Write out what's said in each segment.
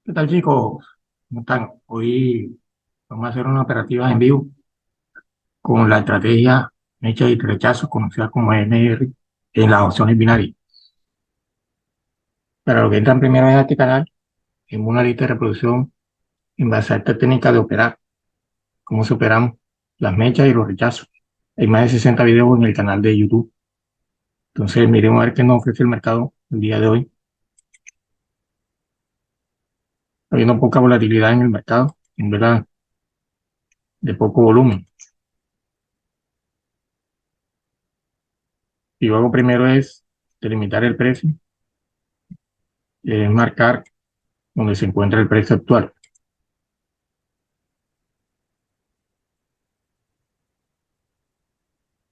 ¿Qué tal, chicos? ¿Cómo están? Hoy vamos a hacer una operativa en vivo con la estrategia mecha y rechazo, conocida como MR, en las opciones binarias. Para los que entran primera vez a este canal, en una lista de reproducción en base a esta técnica de operar, cómo se operamos las mechas y los rechazos. Hay más de 60 videos en el canal de YouTube. Entonces, miremos a ver qué nos ofrece el mercado el día de hoy. Habiendo poca volatilidad en el mercado, en verdad, de poco volumen. Y luego primero es delimitar el precio, marcar donde se encuentra el precio actual.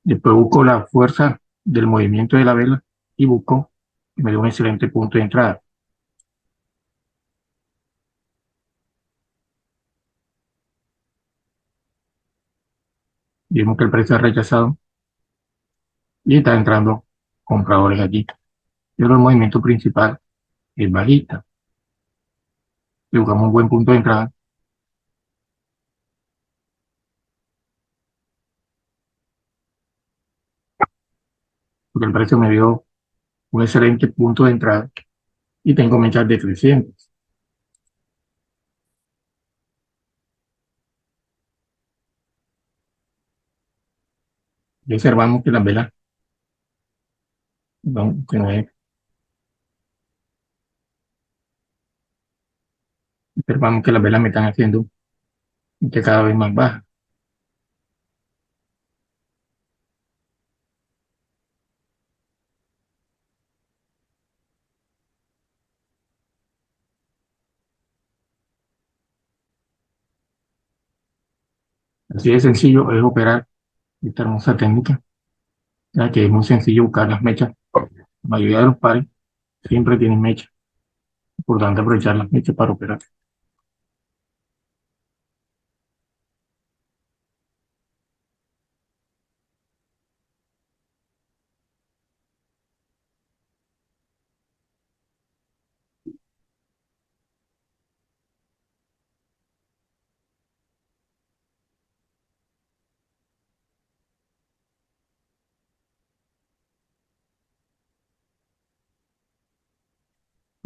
Después busco la fuerza del movimiento de la vela y busco que me dé un excelente punto de entrada. Vemos que el precio ha rechazado y está entrando compradores aquí. Pero el movimiento principal es bajista. Y buscamos un buen punto de entrada porque el precio me dio un excelente punto de entrada y tengo mechas decrecientes. Y observamos que las velas, no, que no es, observamos que las velas me están haciendo que cada vez más baja. Así de sencillo es operar esta hermosa técnica, ya que es muy sencillo buscar las mechas. La mayoría de los pares siempre tienen mechas. Importante aprovechar las mechas para operar.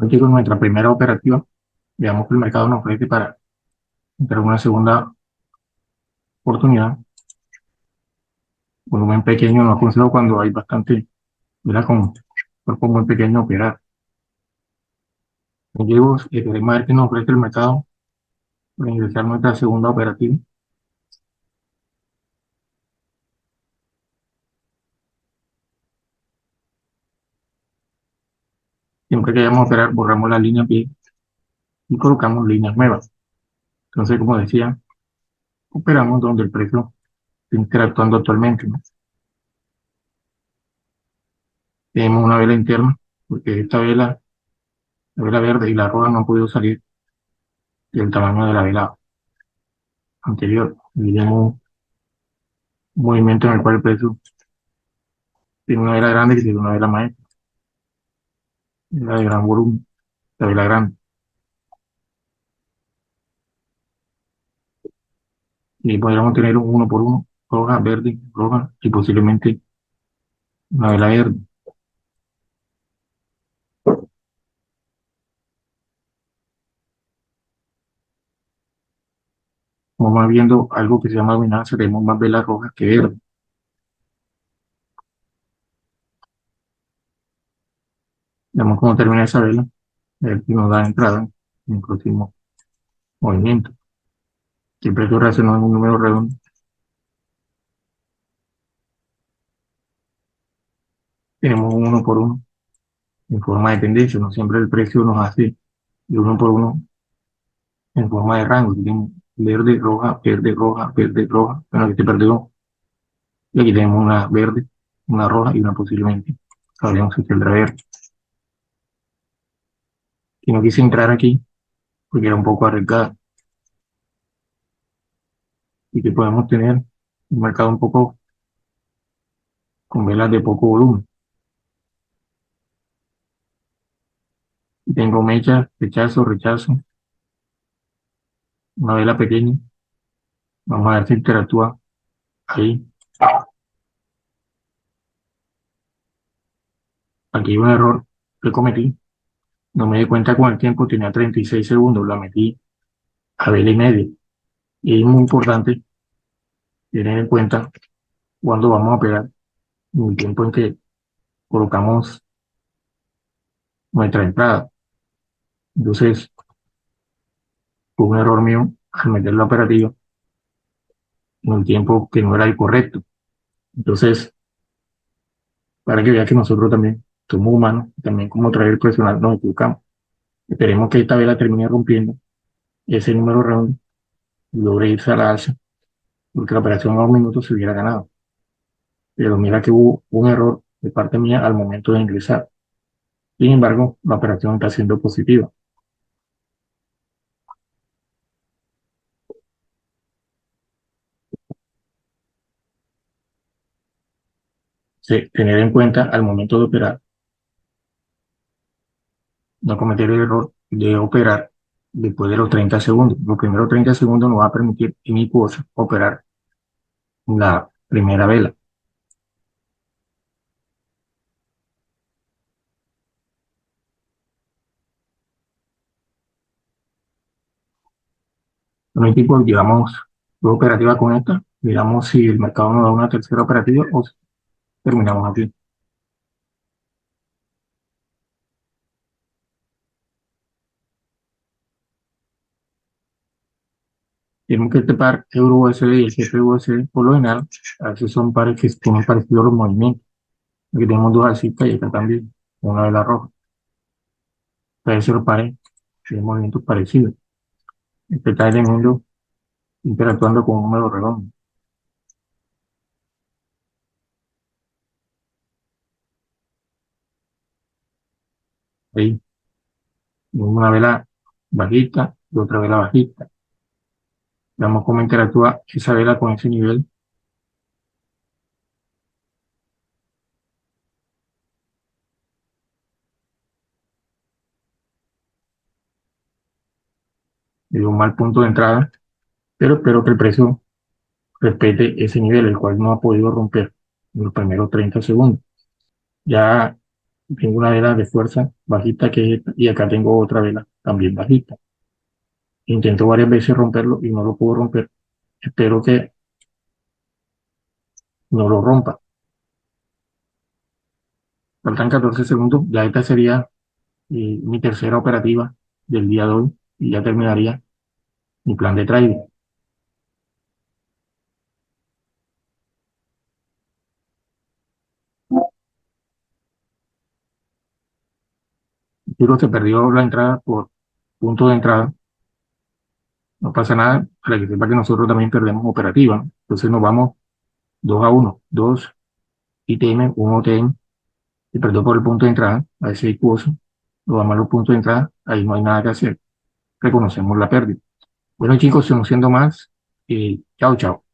Aquí con nuestra primera operativa, veamos que el mercado nos ofrece para entrar una segunda oportunidad. Volumen pequeño no aconsejo cuando hay bastante, ¿verdad? Con cuerpo muy pequeño operar. Llevo, queremos ver qué nos ofrece el mercado para ingresar nuestra segunda operativa. Siempre que vayamos a operar, borramos la línea pie y colocamos líneas nuevas. Entonces, como decía, operamos donde el precio está interactuando actualmente, ¿no? Tenemos una vela interna, porque esta vela, la vela verde y la roja no han podido salir del tamaño de la vela anterior. Y tenemos un movimiento en el cual el precio tiene una vela grande que tiene una vela maestra, la de gran volumen, la vela grande. Y podríamos tener un uno por uno, roja, verde, roja y posiblemente una vela verde. Como van viendo algo que se llama dominancia, tenemos más velas rojas que verdes. Vemos cómo termina esa vela, a ver si nos da entrada en el próximo movimiento. Si el precio reaccionó en un número redondo, tenemos un uno por uno en forma de tendencia, no siempre el precio nos hace de uno por uno en forma de rango. Tenemos verde, roja, verde, roja. Bueno, aquí se perdió. Y aquí tenemos una verde, una roja y una posiblemente. Sabríamos que tendrá verde. Y no quise entrar aquí porque era un poco arriesgada y que podemos tener un mercado un poco con velas de poco volumen. Y tengo mechas, rechazo, rechazo. una vela pequeña. Vamos a ver si interactúa ahí. Aquí hay un error que cometí. No me di cuenta con el tiempo, tenía 36 segundos, la metí a vela y media. Y es muy importante tener en cuenta cuándo vamos a operar en el tiempo en que colocamos nuestra entrada. Entonces, fue un error mío al meter la operativa en un tiempo que no era el correcto. Entonces, para que vea que nosotros también somos humanos, también como traer personal nos equivocamos. Esperemos que esta vela termine rompiendo ese número redondo y logre irse a la alza, porque la operación a 2 minutos se hubiera ganado. Pero mira que hubo un error de parte mía al momento de ingresar. Sin embargo, la operación está siendo positiva. Tener en cuenta al momento de operar, no cometer el error de operar después de los 30 segundos. Los primeros 30 segundos nos va a permitir en mi cosa operar la primera vela. En un tipo llevamos dos operativas con esta, miramos si el mercado nos da una tercera operativa o si terminamos aquí. Tenemos que este par euro-USD y el CFR-USD por lo general, a veces son pares que tienen parecidos los movimientos. Aquí tenemos dos alcistas y acá también, una vela roja. Puede ser pares tienen movimientos parecidos. Este está elemento interactuando con un número redondo. Ahí, una vela bajista y otra vela bajista. Veamos cómo interactúa esa vela con ese nivel. Le dio un mal punto de entrada, pero espero que el precio respete ese nivel, el cual no ha podido romper en los primeros 30 segundos. Ya tengo una vela de fuerza bajita que es esta, y acá tengo otra vela también bajita. Intento varias veces romperlo y no lo puedo romper. Espero que no lo rompa. Faltan 14 segundos. Ya esta sería mi tercera operativa del día de hoy y ya terminaría mi plan de trading. Digo, se perdió la entrada por punto de entrada. No pasa nada, para que sepa que nosotros también perdemos operativa, ¿no? Entonces nos vamos 2-1, 2 ITM, 1 OTM, y perdió por el punto de entrada, a ese curso, nos vamos a los puntos de entrada, ahí no hay nada que hacer, reconocemos la pérdida. Bueno chicos, siendo más, chao, chao.